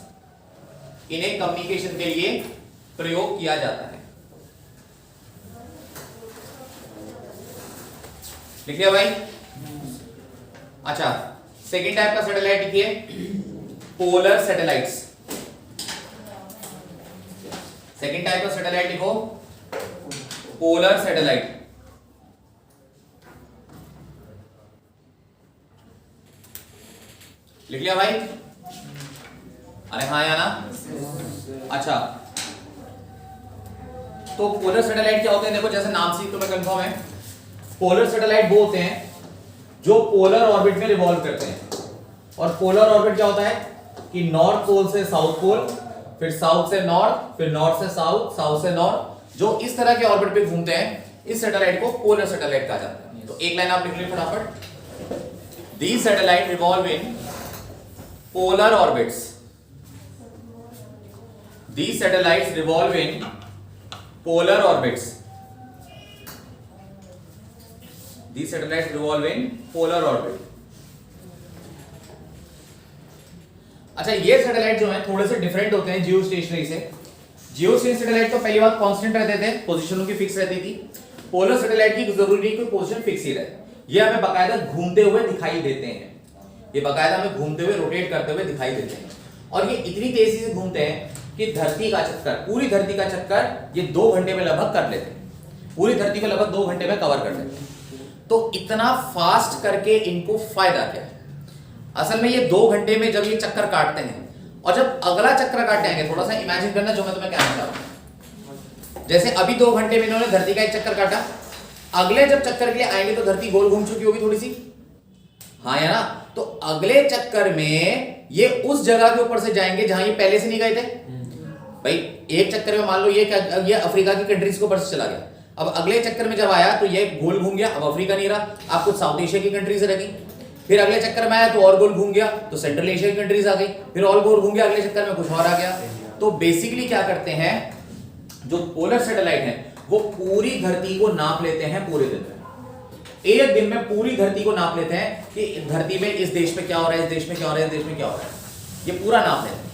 इन्हें कम्युनिकेशन के लिए प्रयोग किया जाता है। लिख लिया भाई। अच्छा, सेकेंड टाइप का सैटेलाइट लिखिए, पोलर सैटेलाइट्स। सेकेंड टाइप का सैटेलाइट लिखो, पोलर सैटेलाइट। लिख लिया भाई? अरे हाँ या ना? अच्छा, तो पोलर सैटेलाइट क्या होते हैं? देखो जैसे नाम से ही तुम्हें कंफर्म है, पोलर सैटेलाइट वो होते हैं जो पोलर ऑर्बिट में रिवॉल्व करते हैं। और पोलर ऑर्बिट क्या होता है कि नॉर्थ पोल से साउथ पोल, फिर साउथ से नॉर्थ, फिर नॉर्थ से साउथ, साउथ से नॉर्थ, जो इस तरह के ऑर्बिट पे घूमते हैं, इस सैटेलाइट को पोलर सैटेलाइट कहा जाता है। तो एक लाइन आप लिख लीजिए फटाफट, these satellite revolve in polar orbits, these satellites revolve in polar orbits, these satellites revolve in polar orbit। अच्छा, ये सैटेलाइट जो हैं थोड़े से डिफरेंट होते हैं जियो स्टेशनरी से। जियो स्टेशनरी सैटेलाइट तो पहली बात कांस्टेंट रहते थे, पोजीशन उनकी फिक्स रहती थी। पोलर सैटेलाइट की जरूरी नहीं कोई पोजीशन फिक्स ही रहे, ये हमें बकायदा घूमते हुए दिखाई देते हैं, ये बकायदा हमें घूमते हुए रोटेट करते हुए दिखाई देते हैं। और ये इतनी तेजी से घूमते हैं कि धरती का चक्कर, पूरी धरती का चक्कर ये 2 घंटे में लगभग कर लेते हैं, पूरी धरती को लगभग 2 घंटे में कवर कर लेते हैं। तो इतना फास्ट करके इनको फायदा क्या है? असल में ये 2 घंटे में जब ये चक्कर काटते हैं और जब अगला चक्कर काटते हैं, थोड़ा सा इमेजिन करना जो मैं तुम्हें कहना चाह रहा हूं। जैसे अभी 2 घंटे में इन्होंने धरती का एक चक्कर काटा, अगले जब चक्कर के लिए आएंगे तो धरती गोल घूम चुकी होगी थोड़ी सी, हाँ या ना? तो अगले चक्कर में ये उस जगह के ऊपर से जाएंगे जहां ये पहले से नहीं गए थे। भाई एक चक्कर में मान लो ये अफ्रीका की कंट्रीज के ऊपर से चला गया, अब अगले चक्कर में जब आया तो ये गोल घूम गया, अब अफ्रीका नहीं रहा, आप कुछ साउथ एशिया की कंट्रीज रह गई। फिर अगले चक्कर में आया तो और गोल घूम गया तो सेंट्रल एशिया की कंट्रीज आ गई, फिर और गोल घूम गया, अगले चक्कर में कुछ और आ गया। तो बेसिकली क्या करते हैं, जो पोलर सैटेलाइट है वो पूरी धरती को नाप लेते हैं पूरे दिन में, एक दिन में पूरी धरती को नाप लेते हैं कि धरती में इस देश में क्या हो रहा है, इस देश में क्या हो रहा है, इस देश में क्या हो रहा है, ये पूरा नाप लेते हैं।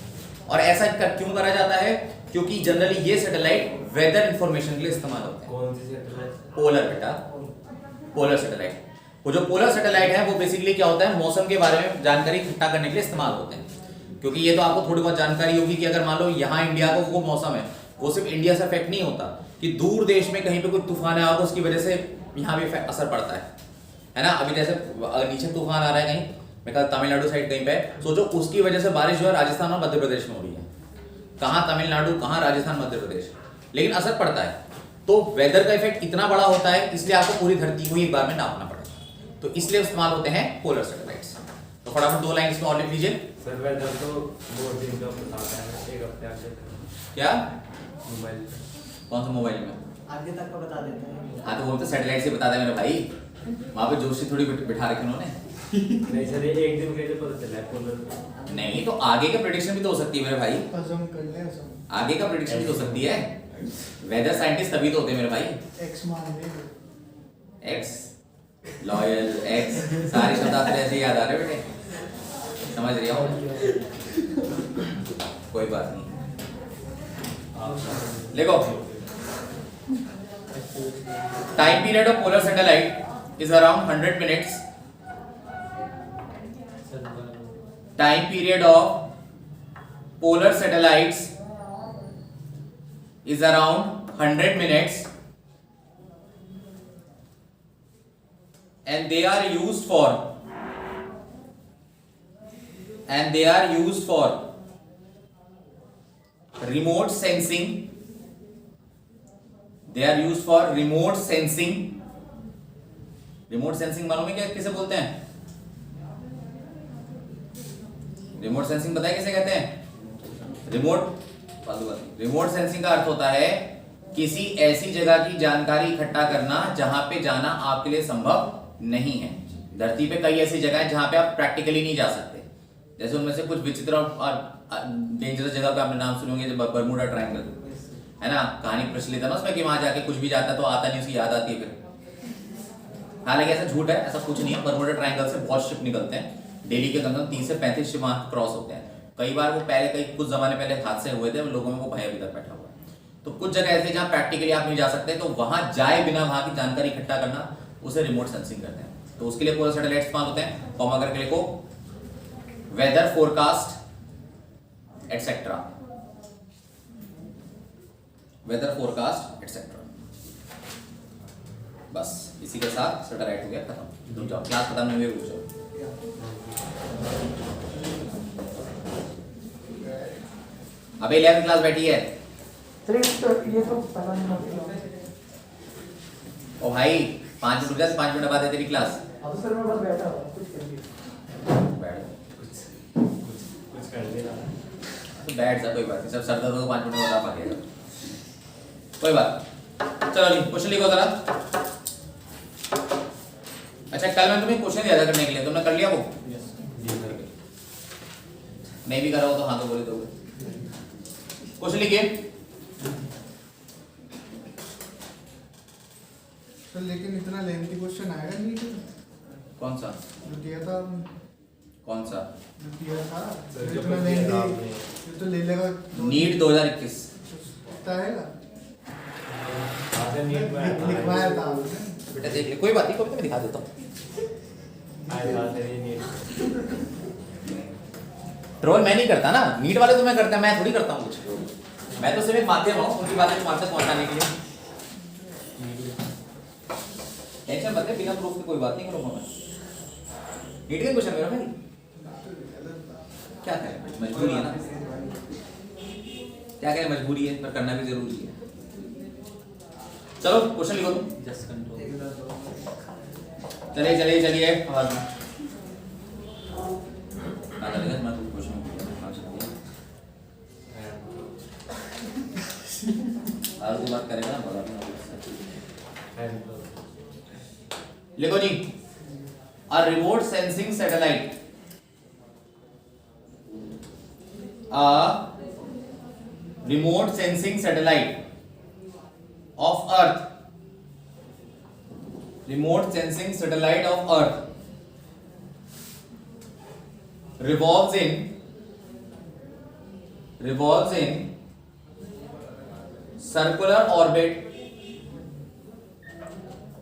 और ऐसा क्यों करा जाता है? क्योंकि जनरली ये सैटेलाइट वेदर इंफॉर्मेशन के लिए इस्तेमाल होते हैं। कौन सी सैटेलाइट? पोलर बेटा, पोलर सैटेलाइट। वो जो पोलर सैटेलाइट है वो बेसिकली क्या होता है, मौसम के बारे में जानकारी इकट्ठा करने के लिए इस्तेमाल होते हैं। क्योंकि ये तो आपको थोड़ी बहुत जानकारी होगी कि अगर मान लो यहाँ इंडिया को वो मौसम है, वो सिर्फ इंडिया से अफेक्ट नहीं होता, कि दूर देश में कहीं पे कोई तूफान आया तो उसकी वजह से यहाँ भी असर पड़ता है ना। अभी जैसे नीचे तूफान आ रहा है कहीं, मैं कहा तमिलनाडु साइड कहीं पे, सोचो उसकी वजह से बारिश जो है राजस्थान और मध्य प्रदेश में हो रही है, कहाँ तमिलनाडु, कहाँ राजस्थान, मध्य प्रदेश, लेकिन असर पड़ता है। तो वेदर का इफेक्ट इतना बड़ा होता है, इसलिए आपको पूरी धरती को एक बार में नापना पड़ेगा, तो इसलिए इस्तेमाल होते हैं पोलर सैटेलाइट्स। तो फटाफट 2 लाइन इसमें और लिख लीजिए। सर वेदर तो 2 दिन का बताता है, 1 हफ्ते आगे क्या मोबाइल पे। कौन सा मोबाइल में? आगे तक का बता देते हैं। हाँ तो वो तो सैटेलाइट से बता दे मेरे भाई, वहां पे जोशी थोड़ी बिठा रखे उन्होंने। नहीं सर, ये 1 दिन कैसे पता चला है पोलर? नहीं तो आगे का प्रेडिक्शन भी तो हो सकती है मेरे भाई, असम कर ले, असम आगे का प्रेडिक्शन भी तो हो सकती है। वेदर साइंटिस्ट तभी तो होते हैं मेरे भाई। एक्स मान ले, एक्स लॉयल एक्स सारे शब्द आपको ऐसे याद आ रहे बेटे, समझ रही हो? कोई बात नहीं, देखो time period of polar satellite is around 100 minutes. Time period of polar satellites is around 100 minutes and they are used for remote sensing. Remote sensing मालूम है क्या किसे बोलते हैं? रिमोट सेंसिंग पता है किसे कहते हैं? रिमोट सेंसिंग का अर्थ होता है किसी ऐसी जगह की जानकारी इकट्ठा करना जहां पे जाना आपके लिए संभव नहीं है। धरती पे कई ऐसी जगह है जहां पे आप प्रैक्टिकली नहीं जा सकते, जैसे उनमें से कुछ विचित्र और डेंजरस जगह पे आपने नाम सुने होंगे, जब बर्मुडा ट्रायंगल है ना, कहानी प्रचलित है ना उसमें कि वहां जाके कुछ भी जाता है तो आता नहीं, उसकी याद आती है फिर। हालांकि ऐसा झूठ है, ऐसा कुछ नहीं है। बर्मुडा ट्रायंगल से बहुत शिप निकलते हैं, डेली के कम से कम 30 से 35 शिप वहां क्रॉस होते हैं। कई बार वो पहले कुछ जमाने पहले हादसे हुए थे, लोगों में वो भय अभी तक बैठा हुआ है। तो कुछ जगह ऐसे जहां प्रैक्टिकली आप नहीं जा सकते, तो वहां जाए बिना वहां की जानकारी इकट्ठा करना उसे रिमोट सेंसिंग कहते हैं। तो उसके लिए पूरा सैटेलाइट इस्तेमाल होते हैं। कॉमा करके लिखो weather forecast etcetera, weather forecast etcetera. बस इसी के साथ सैटेलाइट हो गया खत्म। रुक जाओ, क्लास खत्म नहीं हुई, रुक जाओ। अबे 11वीं क्लास बैठी है। ये तो पता नहीं ओ भाई 5 मिनट रुक जा, 5 मिनट बाद है तेरी क्लास। अब सर मैं बस बैठा हूँ, कुछ कर लिया। बैठ कुछ कर लेना। तो बैठ जा, कोई बात नहीं, सब सर दर्द को 5 मिनट में बता पाएगा, कोई बात। चलो जी क्वेश्चन लिखो जरा। अच्छा कल मैं तुम्हें क्वेश्चन दिया था करने के लिए, तुमने कर लिया वो? नहीं भी करा हो तो हाँ तो बोले दोगे। क्वेश्चन लिखिए। सर लेकिन इतना लेंथी क्वेश्चन आएगा नहीं तो? कौन सा? जो दिया था, कौन सा? जो दिया था सर, जो इतना कुछ लेंथी, दिया आपने। ये तो ले लेगा नीट 2021 कितना आएगा? आपने नीट में लिखवाया था आपने। बेटा देख ले, कोई बात नहीं, कभी तो मैं दिखा देता हूँ। ट्रोल मैं नहीं करता ना, नीट वाले तो मैं करता, मैं थोड़ी करता हूँ कुछ। मैं तो सिर्फ एक माध्यम हूँ उनकी बातें तुम्हारे तक पहुंचाने के लिए। टेंशन मत ले, बिना प्रूफ के कोई बात नहीं करूँगा मैं। नीट के क्वेश्चन मेरा भाई क्या करें, मजबूरी है ना, क्या करें, मजबूरी है पर करना भी जरूरी है। चलो क्वेश्चन लिखो तुम। Just control. चलिए चलिए चलिए, आवाज में आधा लगा मैं कुछ क्वेश्चन आलतू बात करेगा ना, बड़ा लिखो जी। A remote sensing satellite, a remote sensing satellite of Earth, remote sensing satellite of Earth revolves in circular orbit,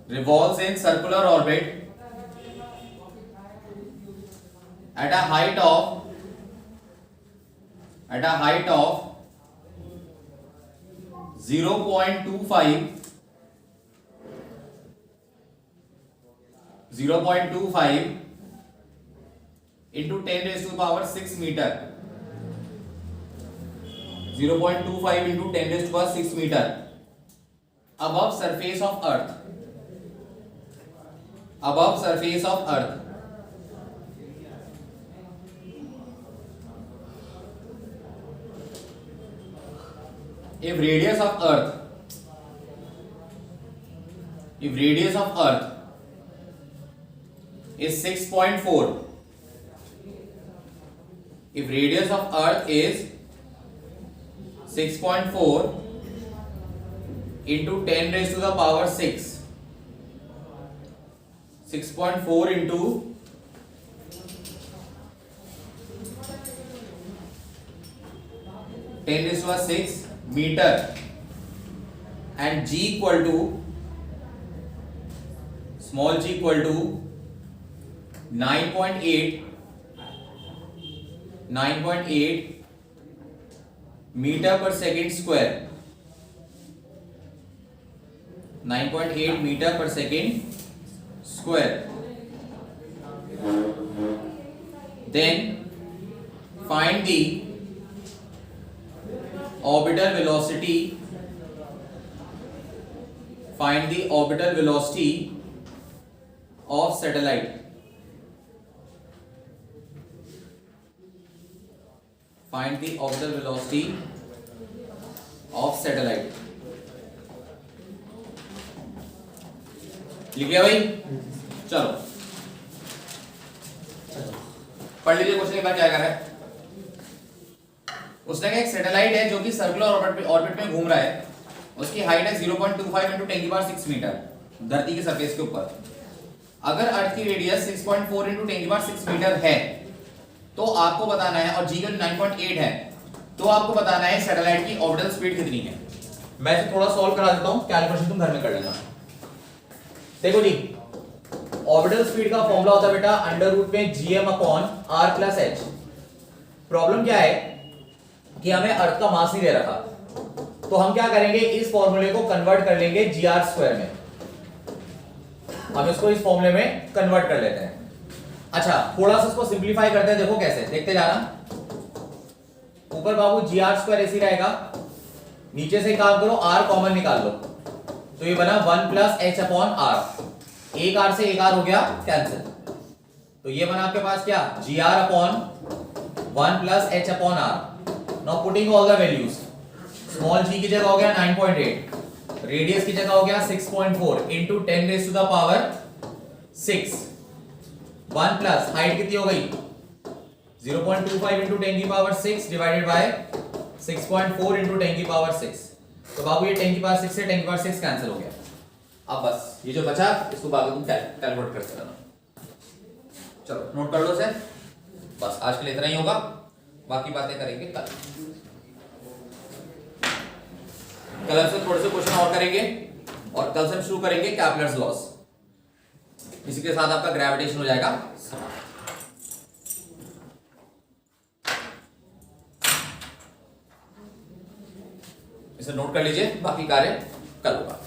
revolves in circular orbit at a height of 0.25 into 10 raised to the power 6 meter, 0.25 into 10 raised to the power 6 meter above surface of Earth, above surface of Earth. If radius of Earth is 6.4, if radius of Earth is 6.4 into 10 raised to the power 6, 6.4 into 10 raised to the 6 meter, and g equal to small g equal to 9.8 meter per second square, 9.8 metre पर second square. Then find the orbital velocity, find the orbital velocity of satellite, find the orbital velocity of satellite। लिख लिया भाई? चलो पढ़ लीजिए question के बाद क्या कर रहा है। उसने कहा एक सैटेलाइट है जो कि सर्कुलर ऑर्बिट में घूम रहा है, उसकी हाइट है 0.25 into 10⁻6 मीटर धरती के सरफेस के ऊपर। अगर अर्थ की रेडियस 6.4 into 10⁻6 मीटर है तो आपको बताना है, और जी 9.8 है तो आपको बताना है सैटेलाइट की ऑर्बिटल स्पीड कितनी है। मैं इसे थोड़ा सॉल्व करा देता हूं, कैलकुलेशन तुम घर में कर लेना। देखो जी, ऑर्बिटल स्पीड का फॉर्मूला होता है बेटा अंडर रूट में gm/r+h। प्रॉब्लम क्या है कि हमें अर्थ का मास नहीं दे रखा, तो हम क्या करेंगे, इस फॉर्मूले को कन्वर्ट कर लेंगे gr² में। हम इसको इस फॉर्मूले में कन्वर्ट कर लेते हैं। अच्छा, थोड़ा सा इसको सिंपलीफाई करते हैं, देखो कैसे, देखते जाना। ऊपर बाबू gr² ऐसे ही रहेगा, नीचे से काम करो r कॉमन निकाल लो, तो ये बना 1+h/r। एक r से एक r हो गया कैंसिल, तो ये बना आपके पास क्या, gr/1 +h/r। Now putting all the values, small g की जगह हो गया 9.8, रेडियस की जगह हो गया 6.4 into 10⁻6, 1 प्लस हाइट कितनी हो गई 0.25 into 10⁻6 डिवाइडेड बाय 6.4 into 10⁻6। तो बाबू ये 10⁻6 से 10⁻6 कैंसिल हो गया। अब बस ये जो बचा इसको बाकी तुम कैलकुलेट करते रहना। चलो नोट कर लो इसे, बस आज के लिए इतना ही होगा, बाकी बातें करेंगे कल। कल से थोड़े से क्वेश्चन और करेंगे और कल से हम शुरू करेंगे कैपलर्स लॉस। इसी के साथ आपका ग्रेविटेशन हो जाएगा समाप्त। इसे नोट कर लीजिए, बाकी कार्य कल होगा।